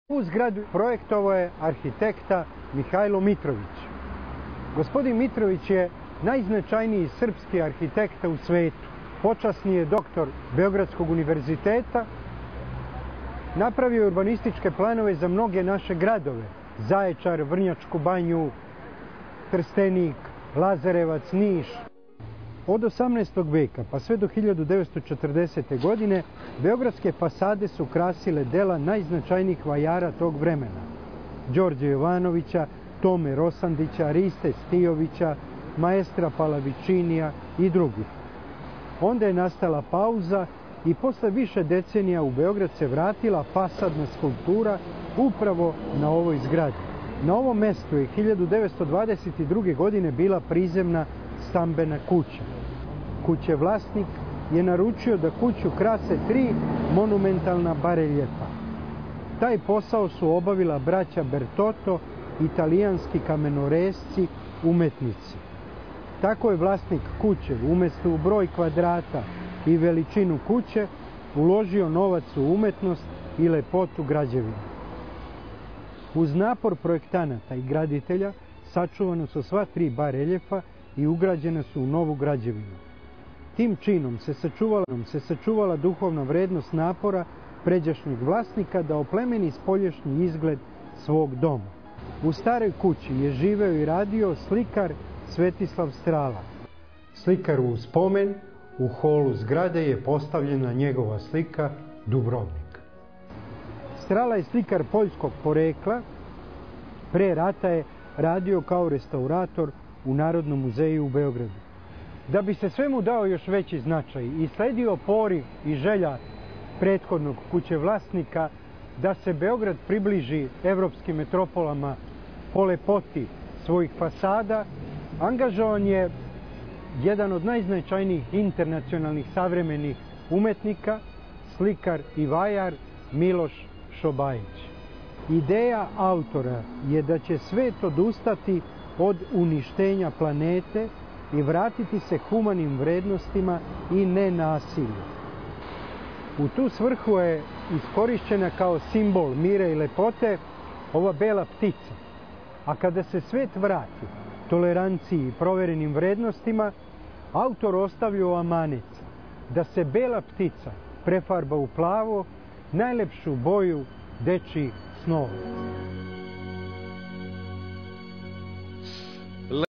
Ovu zgradu projektovao je arhitekta Mihajlo Mitrović. Gospodin Mitrović je najznačajniji srpski arhitekta u svetu. Počasni je doktor Beogradskog univerziteta. Napravio je urbanističke planove za mnoge naše gradove. Zaječar, Vrnjačku Banju, Trstenik, Lazarevac, Niš. Od 18. veka pa sve do 1940. godine beogradske fasade su krasile dela najznačajnijih vajara tog vremena. Đorđe Jovanovića, Tome Rosandića, Riste Stijovića, maestra Palavičinija i drugih. Onda je nastala pauza i posle više decenija u Beograd se vratila fasadna skulptura upravo na ovoj zgradi. Na ovom mestu je 1922. godine bila prizemna stambena kuća. Kućevlasnik je naručio da kuću krase 3 monumentalna bareljefa. Taj posao su obavila braća Bertotto, italijanski kamenoresci, umetnici. Tako je vlasnik kuće umjesto u broj kvadrata i veličinu kuće uložio novac u umetnost i lepotu građevine. Uz napor projektanata i graditelja sačuvano su sva 3 bareljefa i ugrađene su u novu građevinu. Tim činom se sačuvala duhovna vrednost napora pređašnjeg vlasnika da oplemeni spoljašnji izgled svog doma. U staroj kući je živeo i radio slikar Svetislav Strala. Slikaru u spomen u holu zgrade je postavljena njegova slika Dubrovnik. Strala je slikar poljskog porekla. Pre rata je radio kao restaurator u Narodnom muzeju u Beogradu. Da bi se svemu dao još veći značaj i sledio poriv i želja prethodnog kućevlasnika da se Beograd približi evropskim metropolama po lepoti svojih fasada, angažovan je jedan od najznačajnijih internacionalnih savremenih umetnika, slikar i vajar Miloš Šobajić. Ideja autora je da će svet odustati od uništenja planete i vratiti se humanim vrednostima i nenasilju. U tu svrhu je iskorišćena kao simbol mira i lepote ova bela ptica. A kada se svet vrati toleranciji i proverenim vrednostima, autor ostavlja u amanet da se bela ptica prefarba u plavo, najlepšu boju dečjih snova.